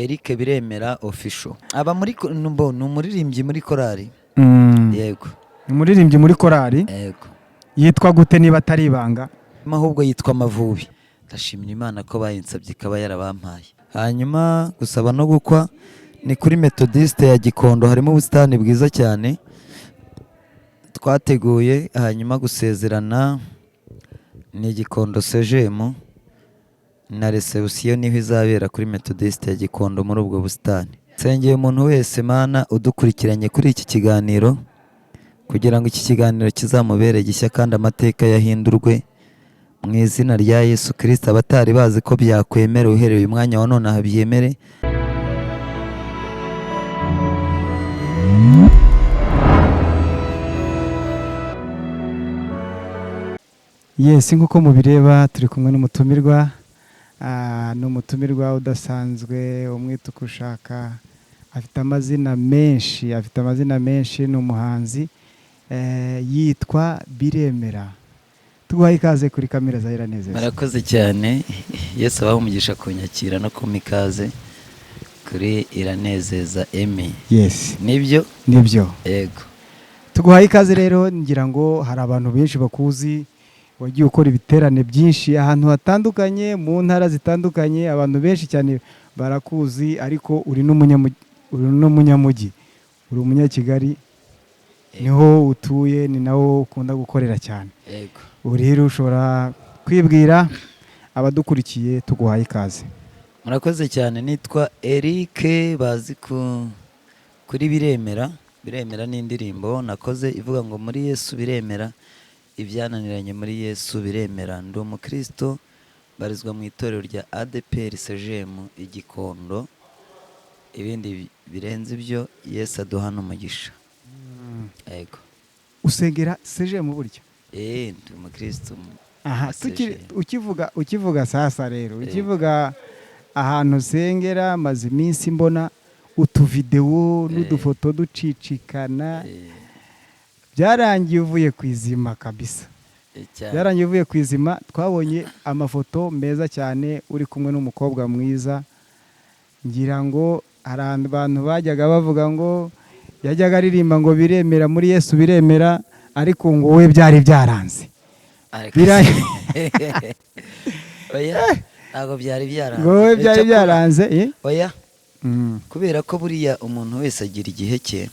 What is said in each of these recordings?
Eric Biremera official. Aba muri numuririmbyi muri korali. Yego. Umuririmbyi muri korali. Yego. Yitwa gute niba atari ibanga? Ahubwo yitwa Amavubi. Ndashimira Imana ko bayinsabye ikaba yarabampaye. Hanyuma gusaba no gukwa ni kuri Methodiste ya Gikondo, harimo ubusitani bwiza cyane twateguye. Hanyuma gusezerana ni Gikondo Sejemu na reception niho izabera kuri Methodiste ya Gikondo muri ubwo busitani. Nsengeye umuntu wese Mana udukurikiranye kuri iki kiganiro kugira ngo iki kiganiro kizamubere gishya kandi amateka yahindurwe mu izina rya Yesu Kristo. Abatari bazi ko byakwemera uhereye uyu mwanya wa none ahabyemere. Yes, nkuko mubireba turi kumwe n'umutumirwa n'umutumirwa udasanzwe umwita uko ushaka. Afite amazina menshi, ni umuhanzi yitwa Biremera. Tuguhaye ikaze kuri kamera za Iranezeza. Murakoze cyane. Yesu abaho umugisha kunyakira no kumikaze kuri Iranezeza Emi. Yes. Nibyo? Yego. Tuguhaye ikaze rero, ngira ngo hari abantu benshi bakuzi, wagiye ukora ibiterane byinshi ahantu hatandukanye mu ntara zitandukanye. Abantu benshi cyane barakuzi, ariko uri n'umunyamujyi, uri umunyakigali, niho utuye, ni nawo ukunda gukorera cyane. Yego. Rero ushobora kwibwira abadukurikiye. Tuguhaye ikaze. Murakoze cyane. Nitwa Eric, bazi kuri Biremera. Biremera ni indirimbo nakoze ivuga ngo muri Yesu biremera, ibyananiranye muri Yesu biremera. Ndi umukristo, barizwa mu itorero rya ADPR Sejemu Igikondo. Ibindi birenze ibyo Yesu aduhana umugisha. Yego. Usengera Sejemu buryo? Ndi umukristo. Aha, ukivuga sasa rero, ukivuga ahantu usengera, maze iminsi mbona utuvideo n'udufoto ducicikana. Byarangiye uvuye ku izima kabisa. Byarangiye uvuye ku izima. Twabonye amafoto meza cyane uri kumwe n'umukobwa mwiza. Ngira ngo hari abantu bajyaga bavuga ngo yajyaga aririmba ngo biremera muri Yesu biremera, ariko ngo we byari byaranze. Ntabwo byari byaranze. Ngo we byari byaranze. Oya. Kubera ko buriya umuntu wese agira igihe cye,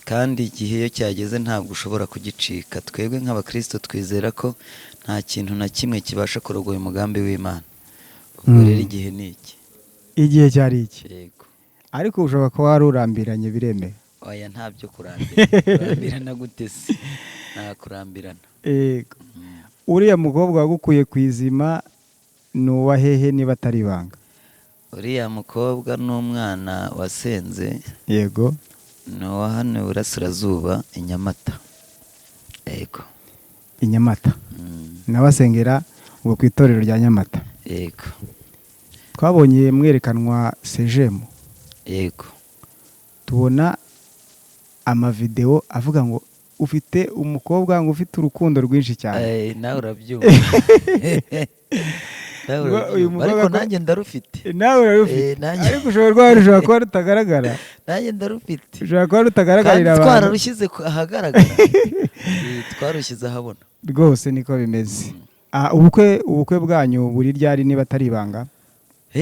kandi igihe iyo cyageze ntabwo ushobora kugicika. Twebwe nk'abakristo twizera ko nta kintu na kimwe kibasha kurogoya umugambi w'Imana. Ubwo rero igihe ni iki. Igihe cyari iki. Yego. Ariko ushobora kuba warurambiranye biremeye. Oya, ntabyo kurambirana gute se? Nta kurambirana. Yego. Uriya mukobwa wagukuye ku izima ni uwa hehe niba atari ibanga? Uriya mukobwa n'umwana wasenze. Yego. Ni uwa hano Burasirazuba i Nyamata. Yego. I Nyamata. N'abasengera ubwo ku itorero rya Nyamata. Yego. Twabonye mwerekanwa Sejemu. Yego. Tubona amavideo avuga ngo ufite umukobwa ngo ufite urukundo rwinshi cyane. Nawe urabyumva. Ariko nanjye ndarufite. Nawe urarufite. Ariko ushobora kuba rutagaragara. Nanjye ndarufite. Ushobora kuba rutagaragarira abantu. Twararushyize ahagaragara. Twarushyize ahabona. Rwose niko bimeze. Ubukwe bwanyu buri ryari niba atari ibanga?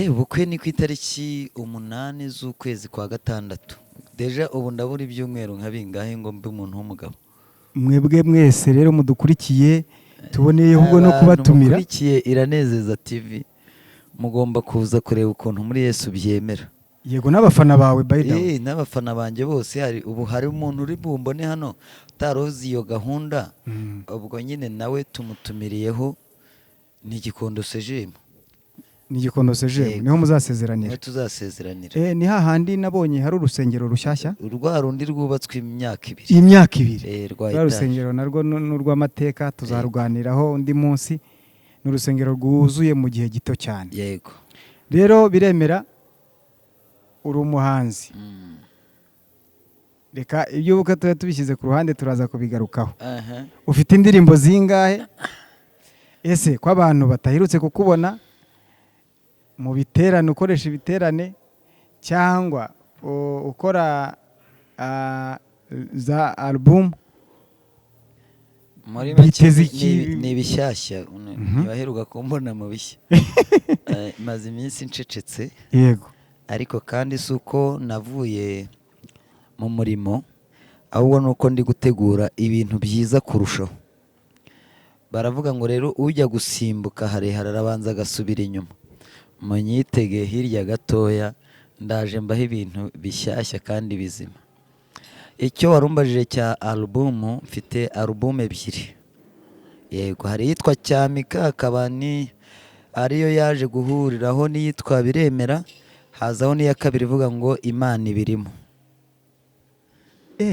Ubukwe ni ku itariki 8 z'ukwezi kwa gatandatu. Deja ubu ndabura ibyumweru nka bingahe ngo mbe umuntu w'umugabo. Mwebwe mwese rero mudukurikiye, tuboneyeho ubwo no kubatumira. Mukurikiye Iranezeza TV, mugomba kuza kureba ukuntu muri Yesu byemera. Yego, n'abafana bawe by the way. N'abafana banjye bose hari umuntu uri bumbone hano utarozi iyo gahunda. Ubwo nyine nawe tumutumiriyeho. Ni Gikondo Sejemu. Ni Gikondo Sejemu niho muzasezeranira. Tuzasezeranira. Ni hahandi nabonye hari urusengero rushyashya. Urwa rundi rwubatswe imyaka 2. Imyaka 2. Rwa rusengero narwo n'urw'amateka tuzaruganiraho undi munsi. Ni urusengero rwuzuye mu gihe gito cyane. Yego. Rero Biremera uri umuhanzi. Reka ibyo buka tubishyize ku ruhande turaza kubigarukaho. Ufite indirimbo zingahe? Ese ko abantu batahirutse kukubona mu biterane, ukoresha ibiterane, cyangwa ukora za album muri make biteze iki? ni ibishyashya ntibaheruka kumbona mu bishya. Maze iminsi ncecetse, yego, ariko kandi si uko navuye mu murimo, ahubwo ni uko ndi gutegura ibintu byiza kurushaho. Baravuga ngo rero ujya gusimbuka harehare arabanza agasubira inyuma. Munyitege hirya gatoya, ndaje mbaho ibintu bishyashya kandi bizima. Icyo warumbajije cya alubumu, mfite alubumu ebyiri. Yego, hari iyitwa Cyamika, hakaba ariyo yaje guhuriraho n'iyitwa Biremera, hazaho n'iya kabiri ivuga ngo Imana ibirimo.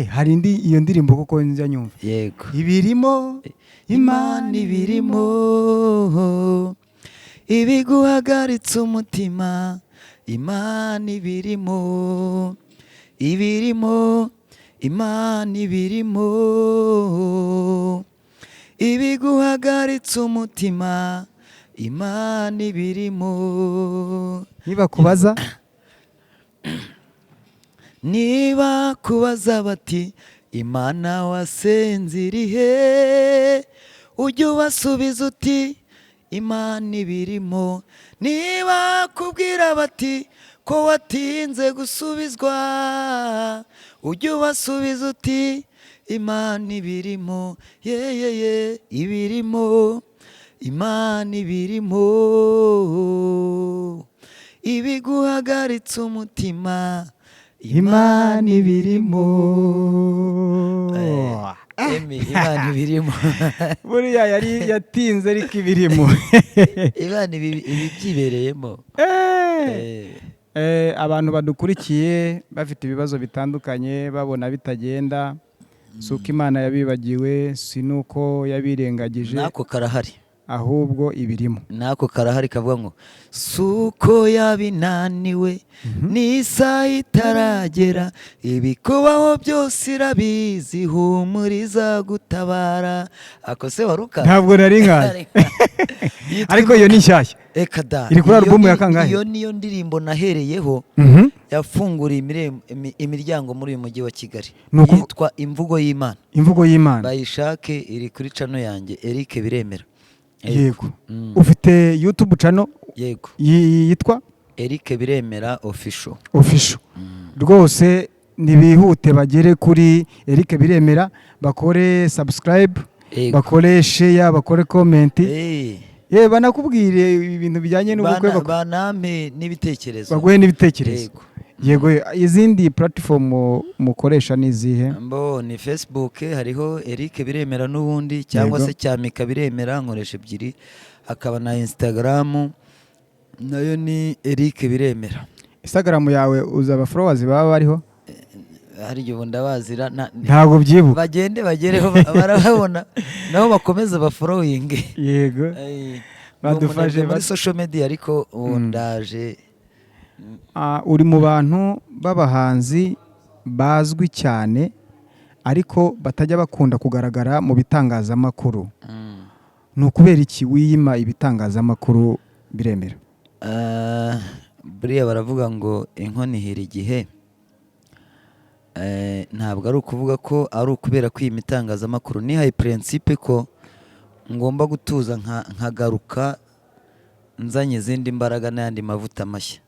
hari iyo ndirimbo kuko njya nyumva. Yego, ibirimo, Imana ibirimo, ibiguhagaritse umutima, Imana ibirimo, ibirimo, Imana ibirimo, ibiguhagaritse umutima, Imana ibirimo. niba kubaza niba kubaza bati Imana wasenze iri he, ujye ubasubiza uti Imana ibirimo. Niba kubwira bati ko watinze gusubizwa, ujye ubasubiza uti Imana ibirimo. Yeyeye ibirimo, Imana ibirimo, ibiguhagaritse umutima, Imana ibirimo. Imana ibirimo. Buriya yari yatinze ariko ibirimo. Imana ibi byibereyemo. Abantu badukurikiye bafite ibibazo bitandukanye, babona bitagenda, si uko Imana yabibagiwe, si nuko yabirengagije, nako karahari, ahubwo ibirimo. nako karahari kavuga ngo suko yabinaniwe, n'isaha itaragera, ibikubaho byose irabizi, humuriza gutabara. Ako se waruka? Ntabwo nari nkaye. Ariko iyo ni nshyashya. Eka da, iri kuri alubumu ya kangahe? Iyo niyo ndirimbo nahereyeho yafunguriye imiryango muri uyu mujyi wa Kigali, yitwa Imvugo y'Imana. Imvugo y'Imana, bayishake, iri kuri channel yanjye Eric Biremera. Yego. Ufite YouTube channel? Yego, yitwa Eric Biremera official. Rwose nibihute bagere kuri Eric Biremera, bakore subscribe, bakore share, bakore comment. Banakubwire ibintu bijyanye n'ubukwe, baname n'ibitekerezo, baguhe n'ibitekerezo. Yego, izindi platform mukoresha nizihe? Ni Facebook, hariho Eric Biremera n'ubundi, cyangwa se Cyamika Biremera, nkoresha ebyiri. Hakaba na Instagram, nayo ni Eric Biremera. Instagram yawe uza aba followers baba bariho? Hari igihe ubu ndabazira, ntabwo byibuka. Bagende bagereho barababona, nabo bakomeza bafollowing. Yego, badufashe muri social media, ariko ndaje. Uri mu bantu b'abahanzi bazwi cyane ariko batajya bakunda kugaragara mu bitangazamakuru. Ni ukubera iki wiyima ibitangazamakuru, Biremera? Buriya baravuga ngo inkono ihira igihe. Ntabwo ari ukuvuga ko ari ukubera ko iyi mitangazamakuru nihaye principe ko ngomba gutuza nkagaruka nzanye izindi mbaraga n'ayandi mavuta mashya.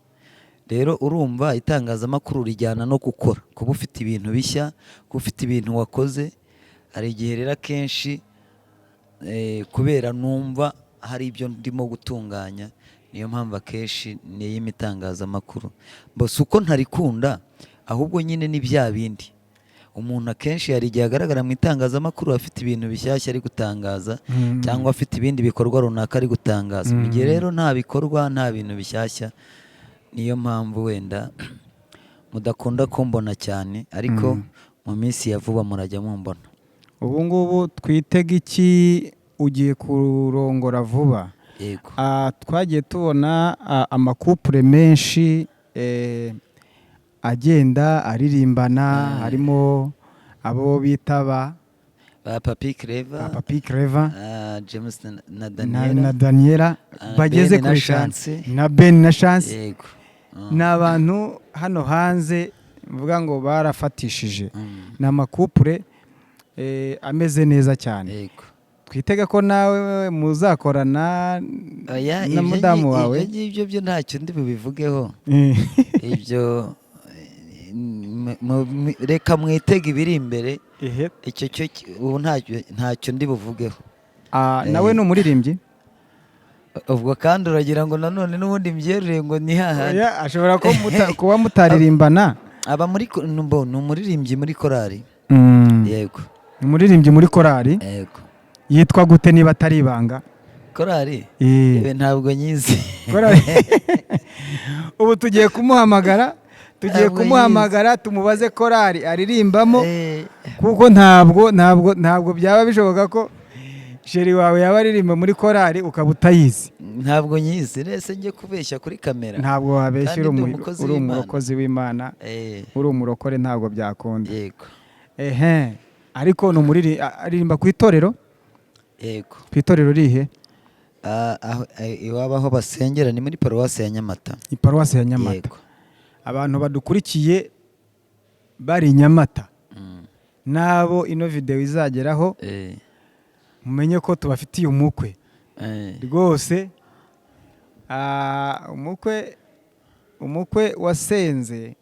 Rero urumva itangazamakuru rijyana no gukora, kuba ufite ibintu bishya, kuba ufite ibintu wakoze. Hari igihe rero akenshi kubera numva hari ibyo ndimo gutunganya, niyo mpamvu akenshi niyi mitangazamakuru. Bose uko ntarikunda, ahubwo nyine ni bya bindi. Umuntu akenshi hari igihe agaragara mu itangazamakuru afite ibintu bishyashya ari gutangaza, cyangwa afite ibindi bikorwa runaka ari gutangaza. Mu gihe rero nta bikorwa, nta bintu bishyashya, niyo mpamvu wenda mudakunda kumbona cyane, ariko mu minsi ya vuba murajya mumbona. Ubu ngubu twitega iki? Ugiye kurongora vuba? Yego. Twagiye tubona amakupure menshi agenda aririmbana, harimo abo bita ba Papi Clever, James na Daniela, bageze kuri Chance, na Ben na Chance. Yego. Ni abantu hano hanze mvuga ngo barafatishije ni amakupure ameze neza cyane. yego twitege ko nawe muzakorana na mudamu wawe. ibyo byo ntacyo ndi bubivugeho ibyo reka mwitege ibiri imbere. icyo cyo ubu ntacyo ndi buvugeho. nawe ni umuririmbyi? ubwo kandi uragira ngo nanone n'ubundi mbyerure ngo ni hahandi. ashobora kuba mutaririmbana. aba muri ni umuririmbyi muri korali. yego ni umuririmbyi muri korali. yego yitwa gute niba atari ibanga? korali ntabwo nyizi. ubu tugiye kumuhamagara tumubaze korali aririmbamo, kuko ntabwo byaba bishoboka ko sheri wawe yaba aririmba muri korali ukaba utayizi. ntabwo nyizi rese njye kubeshya kuri kamera. ntabwo wabeshya, uri umukozi w'Imana, uri umurokore, ntabwo byakunda. yego ariko ni aririmba ku itorero. yego ku itorero rihe? iwabo aho basengera ni muri paruwasi ya Nyamata. Paruwasi ya Nyamata. yego abantu badukurikiye bari Nyamata, nabo ino video izageraho, mumenye ko tubafitiye umukwe rwose. umukwe wasenze,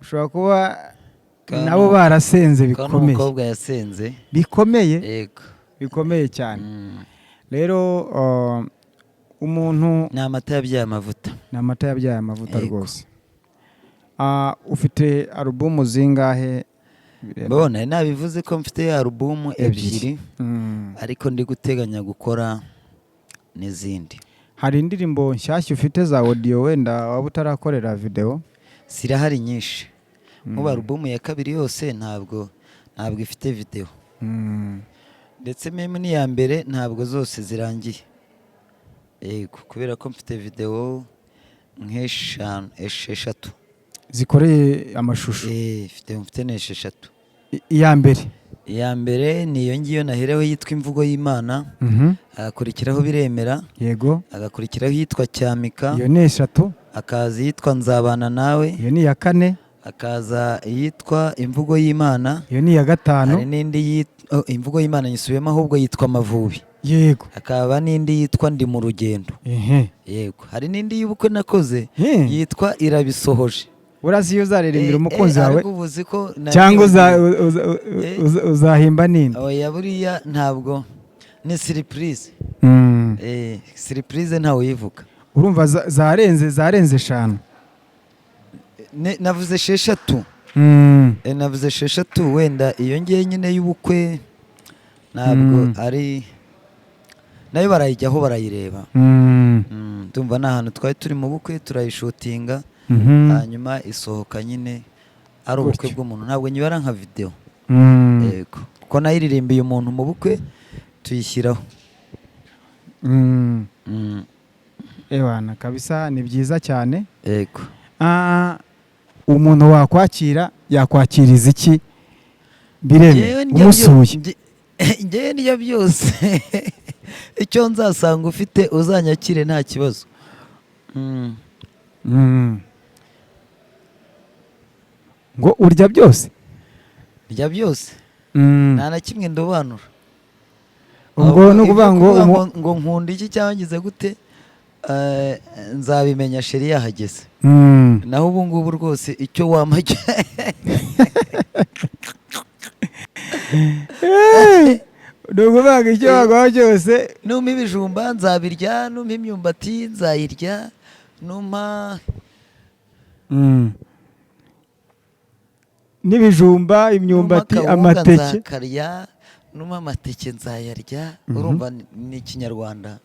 ushobora kuba nabo barasenze bikomeye. umukobwa yasenze bikomeye. yego bikomeye cyane. rero umuntu ni amata yabyaye amavuta. ni amata yabyaye amavuta rwose. ufite alubumu zingahe? mbona nabivuze ko mfite alubumu ebyiri, ariko ndi guteganya gukora n'izindi. hari indirimbo nshyashya ufite za audio wenda waba utarakorera video? zirahari nyinshi. mu alubumu ya kabiri yose ntabwo ifite video. ndetse meme n'iya mbere ntabwo zose zirangiye. yego kubera ko mfite video esheshatu zikoreye amashusho. mfite n'esheshatu. iya mbere ni iyo ngiyo nahereho yitwa Imvugo y'Imana. agakurikiraho Biremera. yego. agakurikiraho yitwa Cyamika. iyo ni eshatu. akaza yitwa Nzabana Nawe. iyo ni iya kane. akaza yitwa Imvugo y'Imana. iyo ni iya gatanu. hari n'indi Imvugo y'Imana nyisubiyemo ahubwo yitwa Amavubi. yego. hakaba n'indi yitwa Ndi mu Rugendo. yego. hari n'indi y'ubukwe nakoze yitwa Irabisohoje. urazi iyo uzaririmbira umukunzi wawe ko cyangwa uzahimba nini? oya buriya ntabwo ni surprise. surprise ntawe yivuga. urumva zarenze eshanu. navuze esheshatu. navuze esheshatu. wenda iyo ngiye nyine y'ubukwe ntabwo ari nayo barayijyaho barayireba. ndumva ni ahantu twari turi mu bukwe turayishutinga, hanyuma isohoka nyine ari ubukwe bw'umuntu. ntabwo nyibara nka video. yego kuko nayiririmbiye umuntu mu bukwe tuyishyiraho. ewana kabisa ni byiza cyane. yego. umuntu wakwakira yakwakiriza iki Bireme umusuye? ngewe niyo byose. icyo nzasanga ufite uzanyakire nta kibazo. ngo urya byose? rya byose nta na kimwe ndobanura. ubwo ni ukuvuga ngo nkunda iki cyangwa ngize gute, nzabimenya sheri yahageze. naho ubu ngubu rwose icyo wamajya ni ukuvuga icyo wagwaho cyose. numpa ibijumba nzabirya, numpa imyumbati nzayirya, numpa n'ibijumba, imyumbati, amateke nzakarya, numpa amateke nzayarya. urumva ni Ikinyarwanda.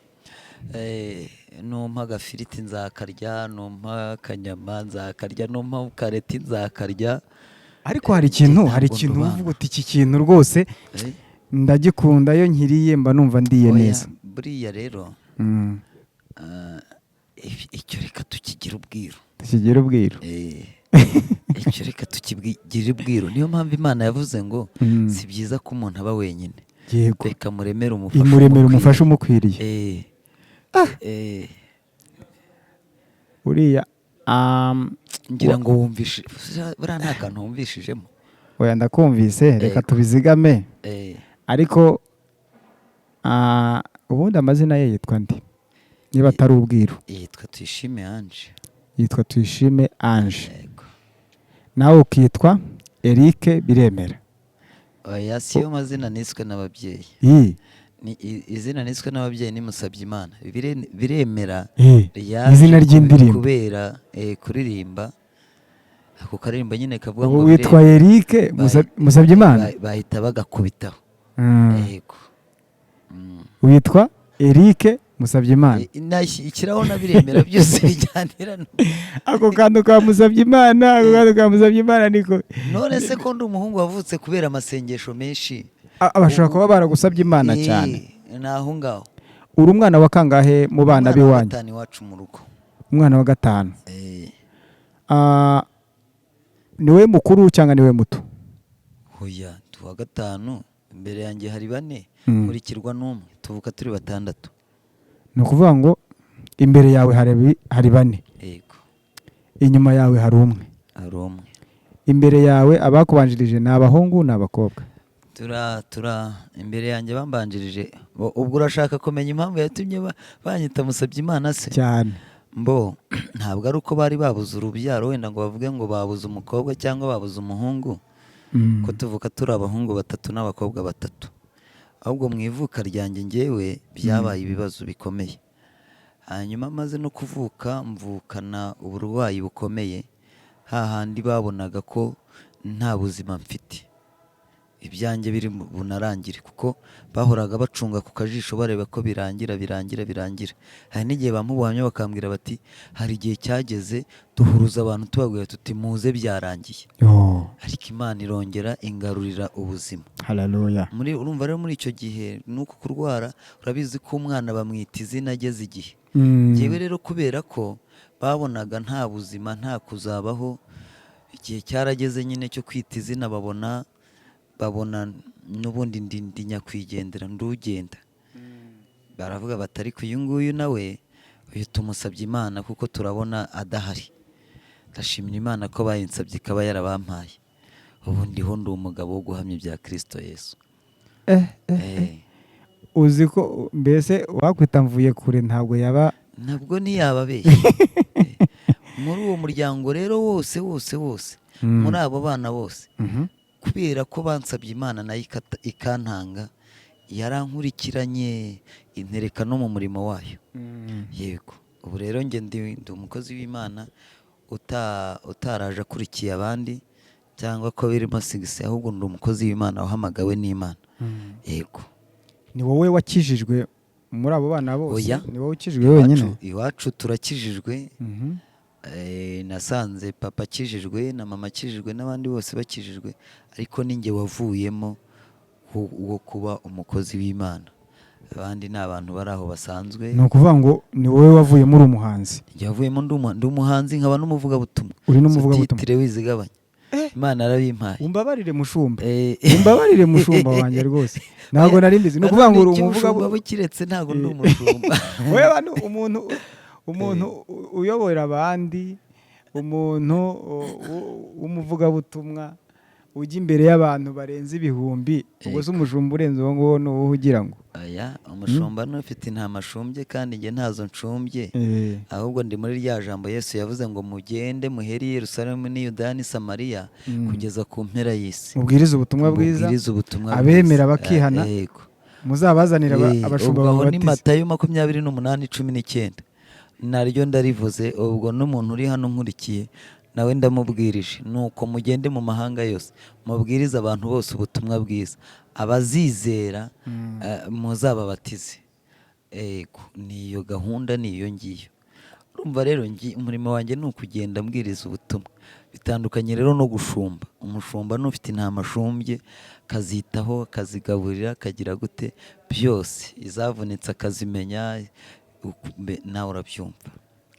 numpa agafiriti nzakarya, numpa akanyama nzakarya, numpa kareti nzakarya. ariko hari ikintu uvuga uti iki kintu rwose ndagikunda, iyo nkiriye mba numva ndiye neza. buriya rero icyo reka tukigire ubwiru. icyo reka tukigire ubwiru. niyo mpamvu Imana yavuze ngo si byiza ko umuntu aba wenyine. yego. reka muremere umufasha umukwiriye. uriya ngira ngo wumvishe buriya nta kantu wumvishijemo. oya ndakumvise, reka tubizigame. Ariko ubundi amazina ye yitwa ndi, niba atari ubwiru? Yitwa Tuyishime Ange. Yitwa Tuyishime Ange. Nawe ukitwa Eric Biremera? Oya, siyo mazina niswe n'ababyeyi. Izina niswe n'ababyeyi ni Musabyimana. Biremera izina ry'indirimbo kubera kuririmba ako karirimba nyine kavuga ngo witwa Eric Musabyimana, bahita bagakubitaho. Yego. Witwa Eric Musabyimana. Ikiraho na Biremera byose bijyanirana. Ako kantu ka Musabyimana, ako kantu ka Musabyimana niko. None se ko ndi umuhungu wavutse kubera amasengesho menshi, abashaka kuba baragusabye Imana cyane. Naho ngaho. Uri umwana wa kangahe mu bana biwanyu? Umwana wa 5 mu rugo. Umwana wa 5. Niwe mukuru cyangwa niwe muto? Hoya, tuwa 5. Imbere yanjye hari 4, nkurikirwa n'umwe. Tuvuka turi 6. Ni ukuvuga ngo imbere yawe hari 4. Yego. Inyuma yawe hari umwe. Hari umwe. Imbere yawe abakubanjirije ni abahungu n'abakobwa? Imbere yanjye bambanjirije. Ubwo urashaka kumenya impamvu yatumye banyita Musabyimana se? Cyane. Ntabwo ari uko bari babuze urubyaro wenda ngo bavuge ngo babuze umukobwa cyangwa babuze umuhungu, ko tuvuka turi abahungu 3 n'abakobwa 3. Ahubwo mu ivuka ryanjye ngewe byabaye ibibazo bikomeye. Hanyuma maze no kuvuka mvukana uburwayi bukomeye, hahandi babonaga ko nta buzima mfite, ibyanjye biri bunarangire, kuko bahoraga bacunga ku kajisho bareba ko birangira. Hari n'igihe bamubuhamya bakambwira bati hari igihe cyageze duhuruza abantu tubabwira tuti muze byarangiye. Ariko Imana irongera ingarurira ubuzima. Haleluya. Urumva rero muri icyo gihe nuko kurwara, urabizi ko umwana bamwita izina ageze igihe. Ngewe rero kubera ko babonaga nta buzima, nta kuzabaho, igihe cyarageze nyine cyo kwita izina, babona n'ubundi ndi nyakwigendera ndugenda. Baravuga batari ku uyu nguyu nawe uyu tumusabye Imana kuko turabona adahari. Ndashimira Imana ko bayinsabye ikaba yarabampaye. Ubu ndiho ndi umugabo wo guhamya ibya Kristo Yesu. Uzi ko mbese wakwita mvuye kure ntabwo ntiyababeshye. Muri uwo muryango rero wose muri abo bana bose, kubera ko bansabye Imana nayo ikantanga, yarankurikiranye intereka no mu murimo wayo. Yego. Ubu rero njye ndi umukozi w'Imana utaraje akurikiye abandi cyangwa ko birimo sigisi, ahubwo ndi umukozi w'Imana wahamagawe n'Imana. Yego. Ni wowe wakijijwe muri abo bana bose? Oya. Ni wowe ukijijwe wenyine? Iwacu turakijijwe. Nasanze papa akijijwe na mama akijijwe n'abandi bose bakijijwe, ariko ninjye wavuyemo wo kuba umukozi w'Imana. Abandi ni abantu bari aho basanzwe. Ni ukuvuga ngo ni wowe wavuyemo uri umuhanzi? Yavuyemo ndi umuhanzi, nkaba n'umuvugabutumwa. Uri n'umuvugabutumwa? Titire wizigabanya. Imana yarabimpaye. Umbabarire mushumba. Umbabarire mushumba wanjye rwose. Ntabwo nari mbizi. Ni ukuvuga ngo uri umuvugabutumwa bukiretse, ntabwo ndi umushumba. Wewe umuntu uyobora abandi, umuntu w'umuvugabutumwa ujya imbere y'abantu barenze 1000, ubwo se umushumba urenze uwo nguwo ni uwo ugira ngo? Aya, umushumba n'ufite intama ashumbye kandi njye ntazo nshumbye. Ahubwo ndi muri rya jambo Yesu yavuze ngo mugende muhere i Yerusalemu n'i Yudaya n'i Samariya kugeza ku mpera y'isi. Mubwirize ubutumwa bwiza, abemera bakihana, muzabazanira abashumba babatiza. Ubwo ni Matayo 28:19. Naryo ndarivuze. Ubwo n'umuntu uri hano nkurikiye nawe ndamubwirije, nuko mugende mu mahanga yose mubwiriza abantu bose ubutumwa bwiza, abazizera muzababatize. Niyo gahunda, niyo ngiyo. Urumva rero umurimo wanjye ni ukugenda mbwiriza ubutumwa. Bitandukanye rero no gushumba. Umushumba n'ufite intama ashumbye, kazitaho, kazigaburira, kagira gute byose, izavunitse akazimenya, nawe urabyumva.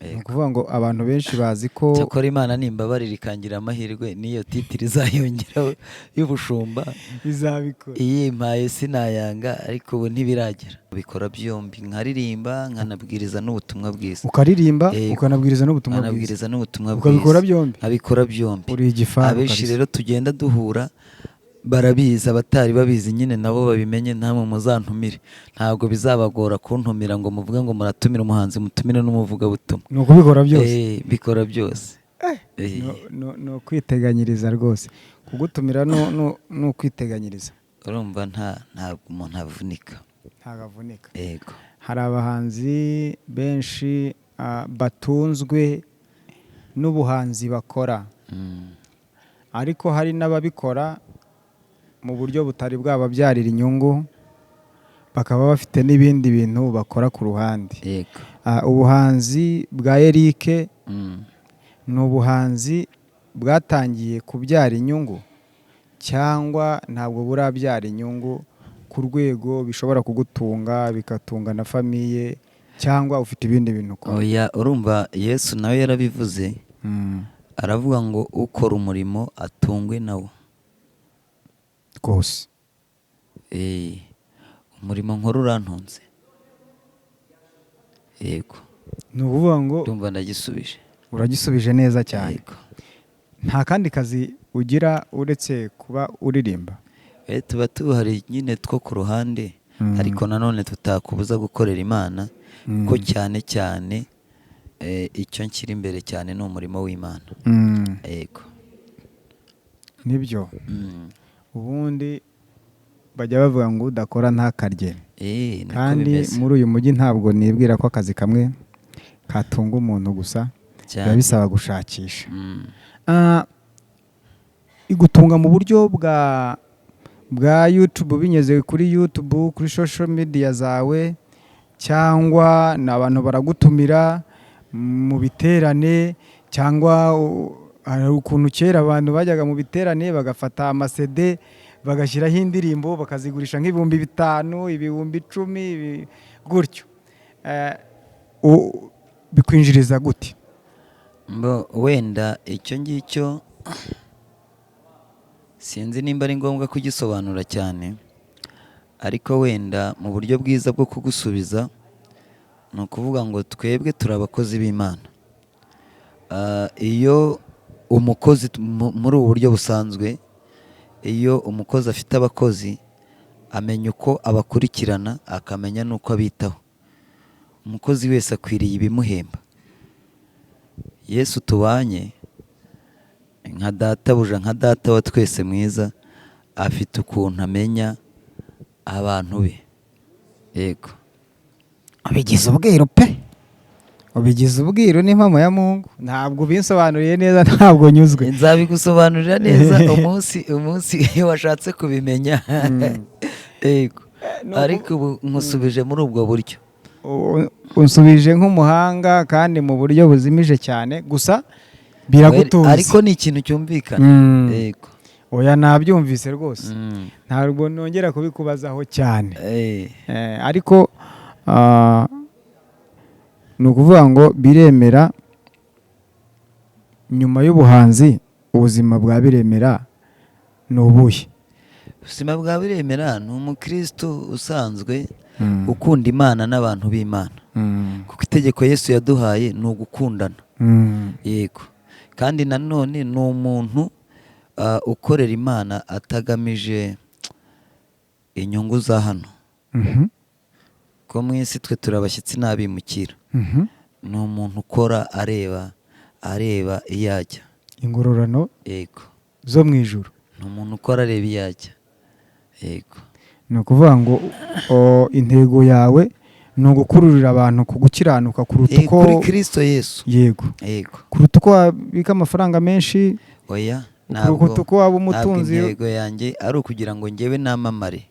ni ukuvuga ngo abantu benshi bazi ko cyakora Imana nimbabarira ikangira amahirwe n'iyo titiri izayongeraho y'ubushumba izabikora. iyimpaye sinayanga, ariko ubu ntibiragera. Bikora byombi, nkaririmba nkanabwiriza n'ubutumwa bwiza. ukaririmba Yego. ukanabwiriza n'ubutumwa bwiza, Nkanabwiriza n'ubutumwa ukabikora bwiza. byombi. Nkabikora byombi. uri igifaru Abenshi kabisa. rero tugenda duhura barabizi, abatari babizi nyine nabo babimenye, namwe muzantumire. Ntabwo bizabagora kuntumira ngo muvuge ngo muratumira umuhanzi, mutumire n'umuvugabutumwa. ni ukubikora byose. Bikora byose. ni ukwiteganyiriza rwose, kugutumira ni ukwiteganyiriza. Urumva ntabwo umuntu avunika. ntabwo avunika. Yego. hari abahanzi benshi batunzwe n'ubuhanzi bakora, ariko hari n'ababikora mu buryo butari bwababyarira inyungu, bakaba bafite n'ibindi bintu bakora ku ruhande. Yego. Ubuhanzi bwa Eric ni ubuhanzi bwatangiye kubyara inyungu cyangwa ntabwo burabyara inyungu ku rwego bishobora kugutunga bikatunga na famiye, cyangwa ufite ibindi bintu ukora? Oya, urumva Yesu nawe yarabivuze, aravuga ngo ukora umurimo atungwe nawo rwose. Umurimo nkora urantunze. Yego. ni ukuvuga ngo ndumva ndagisubije. uragisubije neza cyane. Yego. nta kandi kazi ugira uretse kuba uririmba? Tuba tuhari nyine two ku ruhande, ariko nanone tutakubuza gukorera Imana, ko cyane cyane icyo nshyira imbere cyane ni umurimo w'Imana. Yego. nibyo. ubundi bajya bavuga ngo udakora ntakarye. kandi muri uyu mujyi ntabwo nibwira ko akazi kamwe katunga umuntu gusa, biba bisaba gushakisha. igutunga mu buryo bwa YouTube, binyuze kuri YouTube, kuri social media zawe, cyangwa n'abantu baragutumira mu biterane, cyangwa hari ukuntu kera abantu bajyaga mu biterane bagafata amasede bagashyiraho indirimbo bakazigurisha nk'ibihumbi 5, ibihumbi 10 gutyo. Bikwinjiriza gute? Wenda icyo ngicyo sinzi nimba ari ngombwa kugisobanura cyane, ariko wenda mu buryo bwiza bwo kugusubiza ni ukuvuga ngo twebwe turi abakozi b'Imana. Iyo umukozi muri ubu buryo busanzwe, iyo umukozi afite abakozi amenya uko abakurikirana, akamenya n'uko abitaho. Umukozi wese akwiriye ibimuhemba. Yesu tubanye nka databuja, nka data wa twese mwiza, afite ukuntu amenya abantu be. Yego. Ubigize ubwiru pe, ubigize ubwiru n'impamo ya Mungu. Ntabwo binsobanuriye neza, ntabwo nyuzwe. Nzabigusobanurira neza umunsi iyo washatse kubimenya. Yego. Ariko ubu nkusubije muri ubwo buryo. Unsubije nk'umuhanga kandi mu buryo buzimije cyane, gusa biragutuza. Ariko ni ikintu cyumvikana. Yego. Oya, nabyumvise rwose. Ntabwo nongera kubikubazaho cyane. Ariko ni ukuvuga ngo biremera. Nyuma y'ubuhanzi ubuzima bwa Biremera ni ubuhe? Ubuzima bwa Biremera ni umukristo usanzwe ukunda Imana n'abantu b'Imana, kuko itegeko Yesu yaduhaye ni ugukundana. Yego. kandi nanone ni umuntu ukorera Imana atagamije inyungu za hano. Ko mu isi twe turabashyitsi n'abimukira. Ni umuntu ukora areba iyo ajya. Ingororano Yego. zo mu ijuru. Ni umuntu ukora areba iyo ajya. Yego. Ni ukuvuga ngo intego yawe ni ugukururira abantu kugukiranuka kuruta uko kuri Kristo Yesu. Yego. Yego. Kuruta uko wabika amafaranga menshi. Oya, kuruta uko waba umutunzi. Intego yanjye ari ukugira ngo njyewe namamare.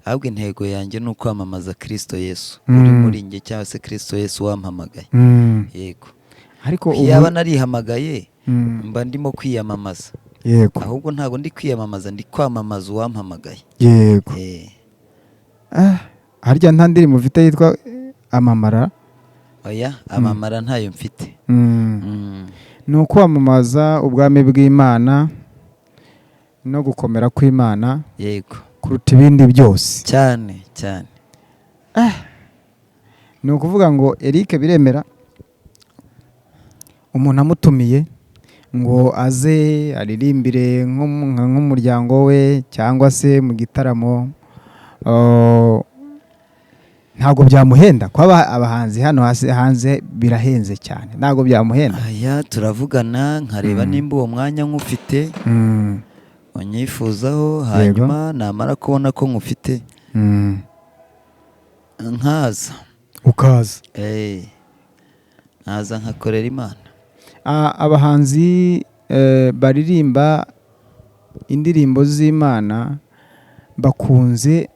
Ahubwo intego yanjye ni ukwamamaza Kristo Yesu uri muri njye, cyangwa se Kristo Yesu wampamagaye. Yego. Ariko yaba narihamagaye mba ndimo kwiyamamaza. Yego. Ahubwo ntabwo ndi kwiyamamaza, ndi kwamamaza uwampamagaye. Yego. Harya nta ndirimbo ufite yitwa Amamara? oya amamara ntayo mfite. ni ukwamamaza ubwami bw'Imana no gukomera kw'Imana yego kuruta ibindi byose. cyane cyane. ni ukuvuga ngo Eric Biremera umuntu amutumiye ngo aze aririmbire nk'umuryango we cyangwa se mu gitaramo, ntabwo byamuhenda kuba abahanzi hano hanze birahenze cyane, ntabwo byamuhenda. aya turavugana nkareba nimba uwo mwanya nk'ufite unyifuzaho, hanyuma namara kubona ko nkufite nkaza ukaza nkaza nkakorera Imana. abahanzi baririmba indirimbo z'Imana bakunze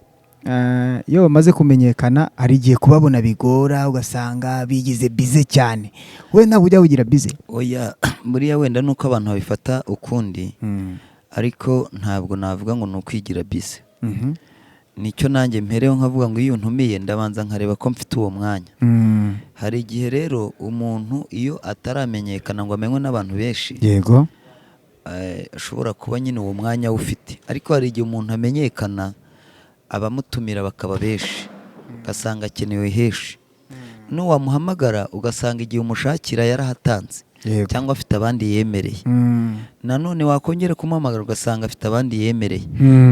iyo bamaze kumenyekana hari igihe kubabona bigora, ugasanga bigize bize cyane. we ntabwo ujya wigira bize? oya buriya wenda nuko abantu babifata ukundi, ariko ntabwo navuga ngo ni ukwigira bize. nicyo nanjye mpereho nkavuga ngo iyo untumiye ndabanza nkareba ko mfite uwo mwanya. hari igihe rero umuntu iyo ataramenyekana ngo amenywe n'abantu benshi, yego, ashobora kuba nyine uwo mwanya ufite, ariko hari igihe umuntu amenyekana abamutumira bakaba benshi, ugasanga akenewe henshi. n'uwamuhamagara ugasanga igihe umushakira yarahatanze cyangwa afite abandi yemereye. nanone wakongera kumuhamagara ugasanga afite abandi yemereye.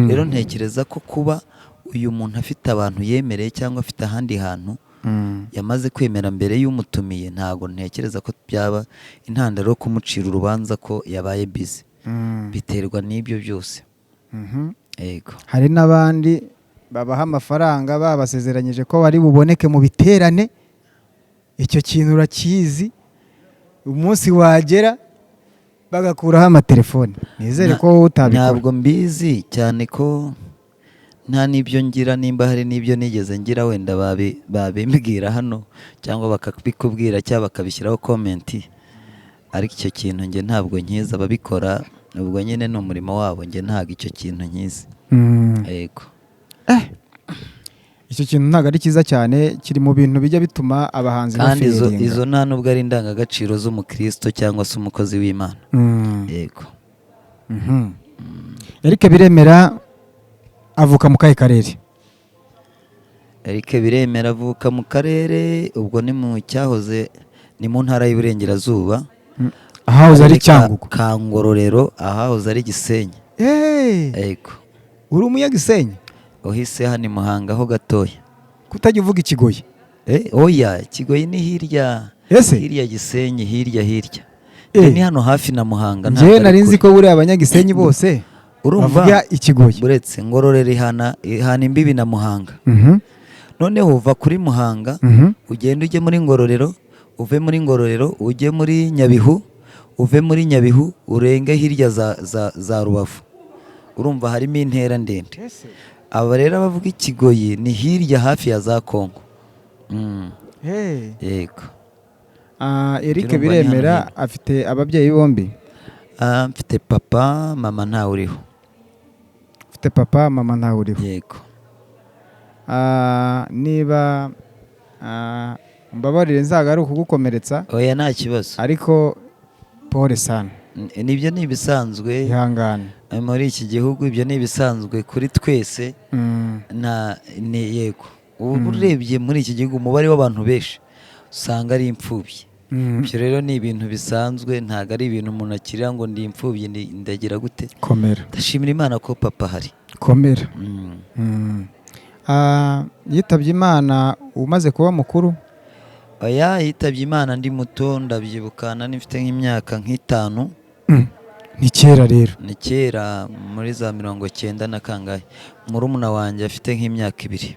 rero ntekereza ko kuba uyu muntu afite abantu yemereye cyangwa afite ahandi hantu yamaze kwemera mbere y'umutumiye, ntabwo ntekereza ko byaba intandaro yo kumucira urubanza ko yabaye bize. biterwa n'ibyo byose. yego, hari n'abandi babaha amafaranga babasezeranyije ko bari buboneke mu biterane, icyo kintu urakizi, umunsi wagera bagakuraho amatelefone. nizere ko wowe utabikora. ntabwo mbizi cyane ko nta n'ibyo ngira, nimba hari n'ibyo nigeze ngira wenda babimbwira hano cyangwa bakabikubwira cyangwa bakabishyiraho komenti, ariko icyo kintu njye ntabwo nkiza. ababikora ubwo nyine ni umurimo wabo, njye ntabwo icyo kintu nkizi. yego, icyo kintu ntabwo ari cyiza cyane, kiri mu bintu bijya bituma abahanzi kandi baferinga. izo nta nubwo ari indangagaciro z'umukristo cyangwa se umukozi w'Imana. yego. Eric Biremera avuka mu kahe karere? Eric Biremera avuka mu karere, ubwo ni mu cyahoze ni mu ntara y'Iburengerazuba, ahahoze ari Cyangugu, ka Ngororero, ahahoze ari Gisenyi. yego, uri umunyagisenyi? uhise hano i Muhanga ho gatoya. kutajya uvuga Ikigoyi? oya, Kigoyi ni hirya, ese hirya Gisenyi, hirya ni hano hafi na Muhanga. njyewe nari nzi ko buriya abanyagisenyi bose bavuga Ikigoyi. uretse Ngororero ihana imbibi na Muhanga. noneho uva kuri Muhanga ugenda ujye muri Ngororero, uve muri Ngororero ujye muri Nyabihu, uve muri Nyabihu urenge hirya za Rubavu. urumva harimo intera ndende. aba rero bavuga Ikigoyi ni hirya hafi ya za Kongo. yego. Eric Biremera afite ababyeyi bombi? mfite papa, mama ntawe uriho. ufite papa, mama ntawe uriho? yego. niba mbabarire nzagaruka kugukomeretsa. oya nta kibazo, ariko pole sana. nibyo ni ibisanzwe ihangane muri iki gihugu, ibyo ni ibisanzwe kuri twese. yego, ubu urebye muri iki gihugu umubare w'abantu benshi usanga ari imfubyi. ibyo rero ni ibintu bisanzwe, ntabwo ari ibintu umuntu akirira ngo ndi imfubyi ndagira gute. komera. ndashimira Imana ko papa hari. komera. yitabye Imana umaze kuba mukuru? oya, yitabye Imana ndi muto, ndabyibukana nifite nk'imyaka nk'itanu. ni kera rero? ni kera, muri za 90 na kangahe. murumuna wanjye afite nk'imyaka 2.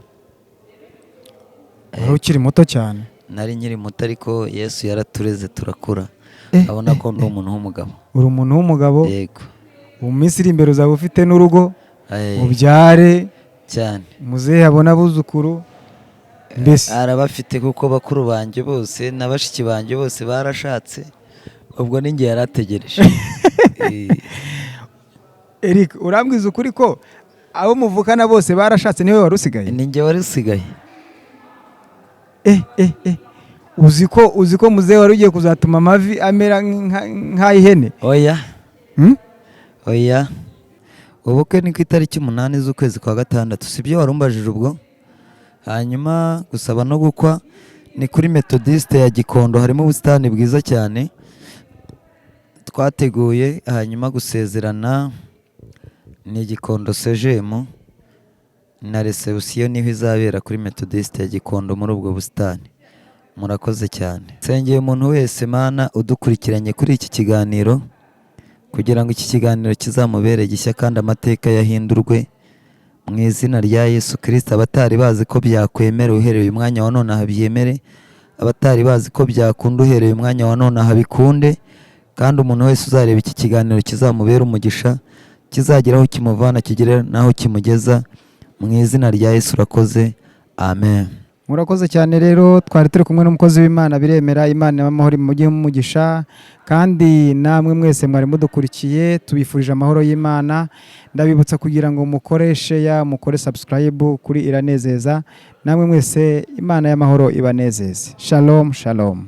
wari ukiri muto cyane? nari nkiri muto, ariko Yesu yaratureze turakura, abona ko ndi umuntu w'umugabo. uri umuntu w'umugabo? yego. mu minsi iri imbere uzaba ufite n'urugo, ubyare cyane, muzehe abona abuzukuru. mbese arabafite kuko bakuru banjye bose na bashiki banjye bose barashatse, ubwo ninjye yarategereje. Eric, urambwiza ukuri ko abo muvukana bose barashatse, niwe wari usigaye? ninjye wari usigaye. uzi ko muzehe wari ugiye kuzatuma amavi amera nk'ay'ihene. oya Hmm? oya ubukwe ni ku itariki 8 z'ukwezi kwa gatandatu, si byo warumbajije ubwo? Hanyuma gusaba no gukwa ni kuri Methodiste ya Gikondo, harimo ubusitani bwiza cyane twateguye. Hanyuma gusezerana ni Gikondo Sejemu, na reception niho izabera kuri Methodiste ya Gikondo muri ubwo busitani. Murakoze cyane. Nsengeye umuntu wese Mana udukurikiranye kuri iki kiganiro, kugira ngo iki kiganiro kizamubere gishya kandi amateka yahindurwe mu izina rya Yesu Kristo. Abatari bazi ko byakwemera uhereye umwanya wa none habyemere, abatari bazi ko byakunda uhereye umwanya wa none habikunde, kandi umuntu wese uzareba iki kiganiro kizamubera umugisha, kizageraho kimuvana kigere naho kimugeza, mu izina rya Yesu. Urakoze, amen. Murakoze cyane rero, twari turi kumwe n'umukozi w'Imana Biremera. Imana y'amahoro imujye mu mugisha, kandi namwe mwese mwari mudukurikiye tubifurije amahoro y'Imana. Ndabibutsa kugira ngo mukore subscribe kuri Iranezeza. Namwe mwese Imana y'amahoro ibanezeze. Shalom shalom.